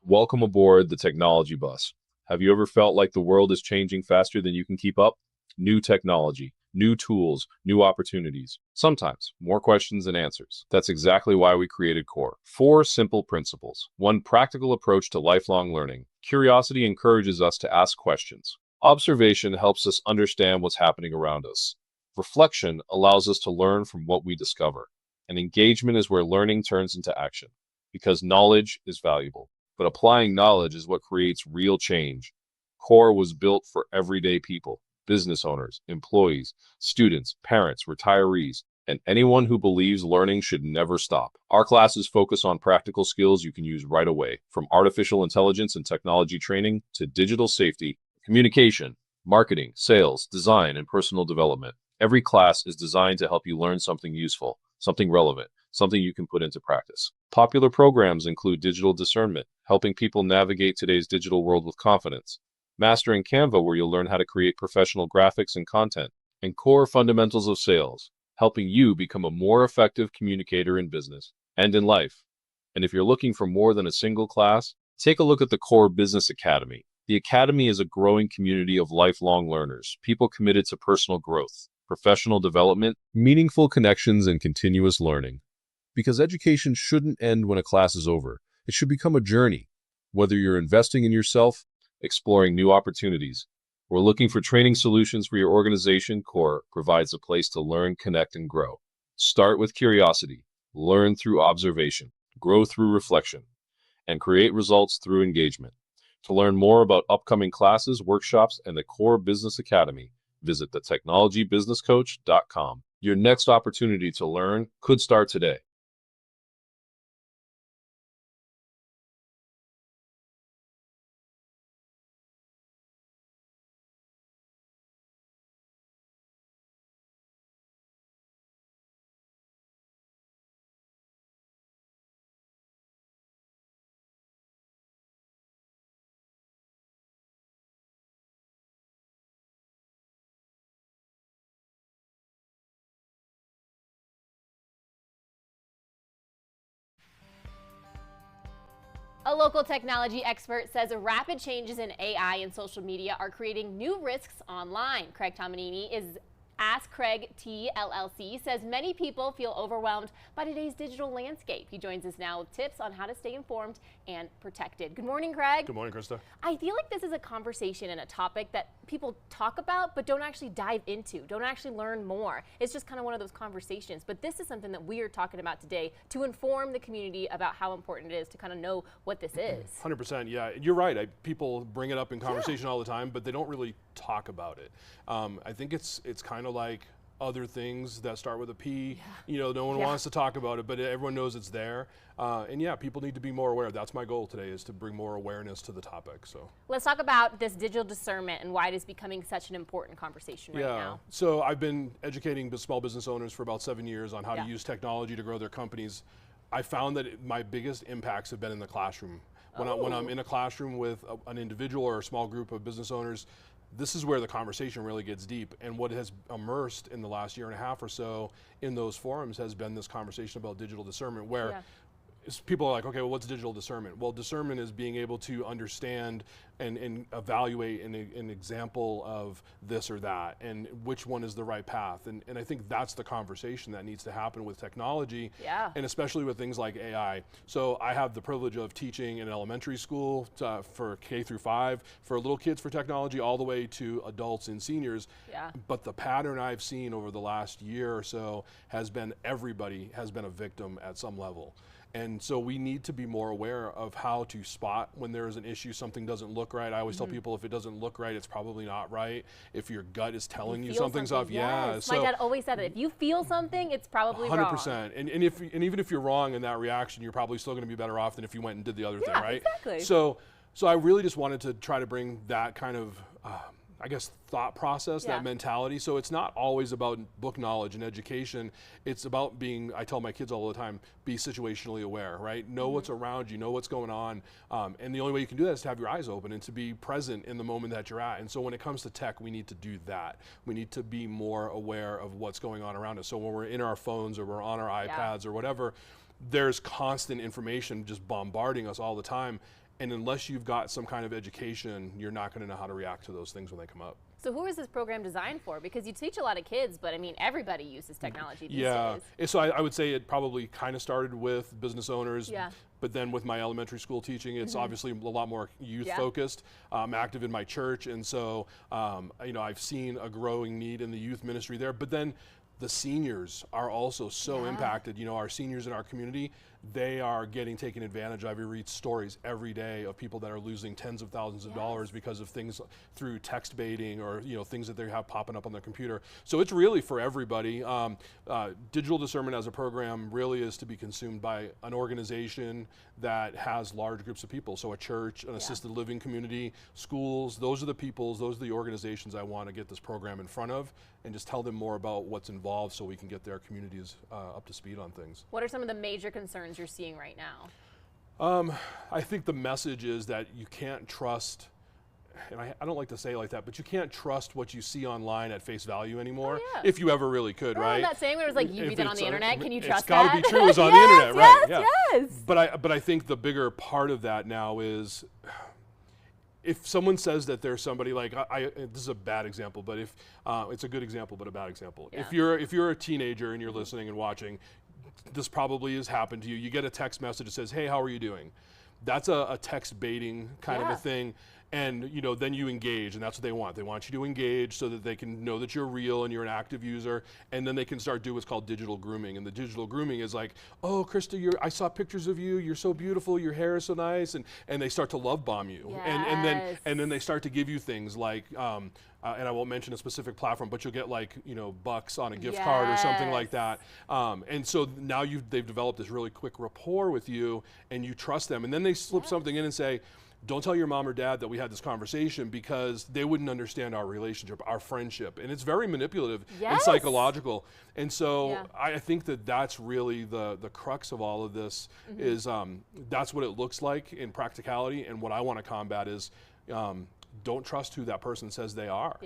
Welcome aboard the technology bus. Have you ever felt like the world is changing faster than you can keep up? New technology, new tools, new opportunities. Sometimes more questions than answers. That's exactly why we created CORE. Four simple principles. One practical approach to lifelong learning. Curiosity encourages us to ask questions. Observation helps us understand what's happening around us. Reflection allows us to learn from what we discover. And engagement is where learning turns into action, because knowledge is valuable. But applying knowledge is what creates real change. CORE was built for everyday people, business owners, employees, students, parents, retirees, and anyone who believes learning should never stop. Our classes focus on practical skills you can use right away, from artificial intelligence and technology training to digital safety, communication, marketing, sales, design, and personal development. Every class is designed to help you learn something useful, something relevant, something you can put into practice. Popular programs include digital discernment, helping people navigate today's digital world with confidence; mastering Canva, where you'll learn how to create professional graphics and content; and core fundamentals of sales, helping you become a more effective communicator in business and in life. And if you're looking for more than a single class, take a look at the Core Business Academy. The Academy is a growing community of lifelong learners, people committed to personal growth, professional development, meaningful connections, and continuous learning. Because education shouldn't end when a class is over. It should become a journey. Whether you're investing in yourself, exploring new opportunities, or looking for training solutions for your organization, CORE provides a place to learn, connect, and grow. Start with curiosity, learn through observation, grow through reflection, and create results through engagement. To learn more about upcoming classes, workshops, and the Core Business Academy, visit thetechnologybusinesscoach.com. Your next opportunity to learn could start today. A local technology expert says rapid changes in AI and social media are creating new risks online. Craig Tomanini is Ask Craig TLLC says many people feel overwhelmed by today's digital landscape. He joins us now with tips on how to stay informed and protected. Good morning, Craig. Good morning, Krista. I feel like this is a conversation and a topic that people talk about but don't actually dive into, don't actually learn more. It's just kind of one of those conversations. But this is something that we are talking about today to inform the community about how important it is to kind of know what this is. 100%, yeah, you're right. People bring it up in conversation all the time, but they don't really talk about it. I think it's kind of like other things that start with a P. You know, no one wants to talk about it, but everyone knows it's there. And yeah, people need to be more aware. That's my goal today, is to bring more awareness to the topic. So let's talk about this digital discernment and why it is becoming such an important conversation right now. So I've been educating small business owners for about 7 years on how to use technology to grow their companies. I found that my biggest impacts have been in the classroom. When I'm in a classroom with an individual or a small group of business owners, this is where the conversation really gets deep. And what has immersed in the last year and a half or so in those forums has been this conversation about digital discernment, where people are like, okay, well, what's digital discernment? Well, discernment is being able to understand and evaluate an example of this or that, and which one is the right path. And I think that's the conversation that needs to happen with technology, and especially with things like AI. So I have the privilege of teaching in elementary school for K through 5, for little kids for technology, all the way to adults and seniors. But the pattern I've seen over the last year or so has been everybody has been a victim at some level. And so we need to be more aware of how to spot when there is an issue, something doesn't look right. I always tell people, if it doesn't look right, it's probably not right. If your gut is telling you something's off, so my dad always said that if you feel something, it's probably 100%. wrong. And even if you're wrong in that reaction, you're probably still going to be better off than if you went and did the other thing, right? Exactly. So I really just wanted to try to bring that kind of I guess, thought process, that mentality. So it's not always about book knowledge and education. It's about being, I tell my kids all the time, be situationally aware, right? Know what's around you, know what's going on. And the only way you can do that is to have your eyes open and to be present in the moment that you're at. And so when it comes to tech, we need to do that. We need to be more aware of what's going on around us. So when we're in our phones or we're on our iPads or whatever, there's constant information just bombarding us all the time. And unless you've got some kind of education, you're not going to know how to react to those things when they come up. So who is this program designed for? Because you teach a lot of kids, but I mean, everybody uses technology these Yeah, days. and so I would say it probably kind of started with business owners, Yeah. but then with my elementary school teaching, it's obviously a lot more youth Yeah. focused. I'm active in my church, and so I've seen a growing need in the youth ministry there. But then the seniors are also so impacted. Our seniors in our community, they are getting taken advantage of. We read stories every day of people that are losing tens of thousands of dollars because of things through text baiting or things that they have popping up on their computer. So it's really for everybody. Digital discernment as a program really is to be consumed by an organization that has large groups of people. So a church, an assisted living community, schools, those are the organizations I want to get this program in front of and just tell them more about what's involved so we can get their communities up to speed on things. What are some of the major concerns you're seeing right now? I think the message is that you can't trust, and I don't like to say it like that, but you can't trust what you see online at face value anymore. Oh, yeah. If you ever really could, right? That saying where it was like, you read that on the internet, can you trust that? It's got to be true, it's on the internet, right? Yes. But I think the bigger part of that now is, if someone says that there's somebody like, this is a bad example, but if it's a good example, but a bad example. Yeah. If you're a teenager and you're listening and watching, this probably has happened to you. You get a text message that says, "Hey, how are you doing?" That's a text baiting kind of a thing. And then you engage, and that's what they want. They want you to engage so that they can know that you're real and you're an active user, and then they can start doing what's called digital grooming. And the digital grooming is like, "Oh, Krista, I saw pictures of you. You're so beautiful. Your hair is so nice," and they start to love bomb you. Yes. And then they start to give you things like, and I won't mention a specific platform, but you'll get like bucks on a gift card or something like that. And so now they've developed this really quick rapport with you, and you trust them. And then they slip something in and say, "Don't tell your mom or dad that we had this conversation," because they wouldn't understand our relationship, our friendship. And it's very manipulative and psychological. And so I think that that's really the crux of all of this is that's what it looks like in practicality. And what I want to combat is don't trust who that person says they are.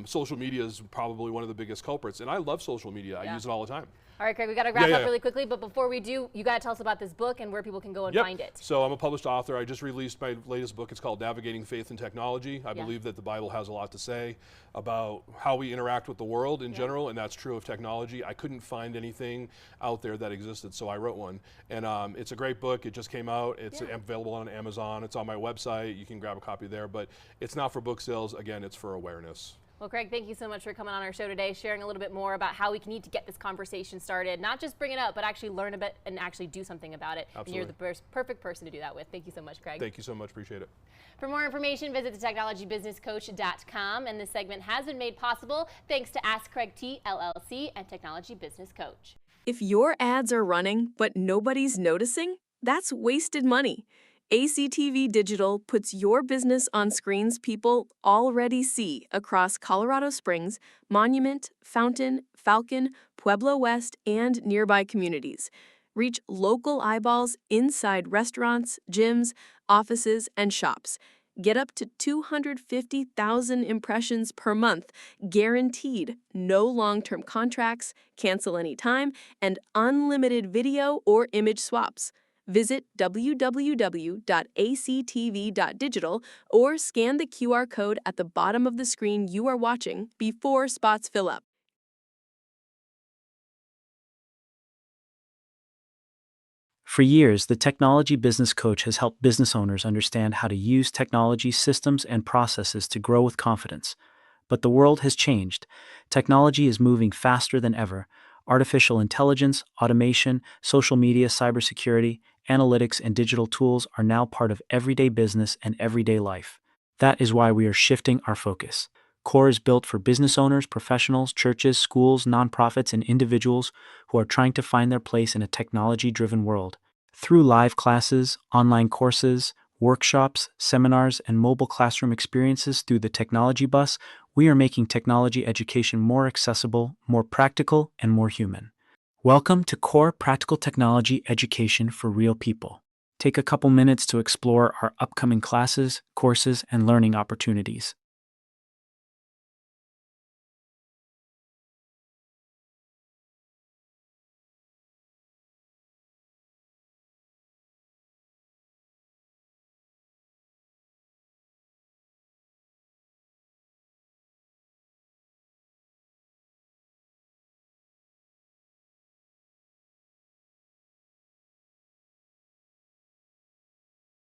Social media is probably one of the biggest culprits. And I love social media. I use it all the time. All right, Craig, we got to wrap up really quickly, but before we do, you got to tell us about this book and where people can go and find it. So I'm a published author. I just released my latest book. It's called Navigating Faith and Technology. I believe that the Bible has a lot to say about how we interact with the world in general, and that's true of technology. I couldn't find anything out there that existed, so I wrote one. And it's a great book. It just came out. It's available on Amazon. It's on my website. You can grab a copy there, but it's not for book sales. Again, it's for awareness. Well, Craig, thank you so much for coming on our show today, sharing a little bit more about how we need to get this conversation started. Not just bring it up, but actually learn a bit and actually do something about it. Absolutely. And you're the perfect person to do that with. Thank you so much, Craig. Thank you so much. Appreciate it. For more information, visit thetechnologybusinesscoach.com. And this segment has been made possible thanks to Ask Craig T, LLC, and Technology Business Coach. If your ads are running, but nobody's noticing, that's wasted money. ACTV Digital puts your business on screens people already see across Colorado Springs, Monument, Fountain, Falcon, Pueblo West, and nearby communities. Reach local eyeballs inside restaurants, gyms, offices, and shops. Get up to 250,000 impressions per month, guaranteed, no long-term contracts, cancel anytime, and unlimited video or image swaps. Visit www.actv.digital or scan the QR code at the bottom of the screen you are watching before spots fill up. For years, the Technology Business Coach has helped business owners understand how to use technology systems and processes to grow with confidence. But the world has changed. Technology is moving faster than ever. Artificial intelligence, automation, social media, cybersecurity, analytics, and digital tools are now part of everyday business and everyday life. That is why we are shifting our focus. CORE is built for business owners, professionals, churches, schools, nonprofits, and individuals who are trying to find their place in a technology-driven world. Through live classes, online courses, workshops, seminars, and mobile classroom experiences through the Technology Bus, we are making technology education more accessible, more practical, and more human. Welcome to CORE Practical Technology Education for Real People. Take a couple minutes to explore our upcoming classes, courses, and learning opportunities.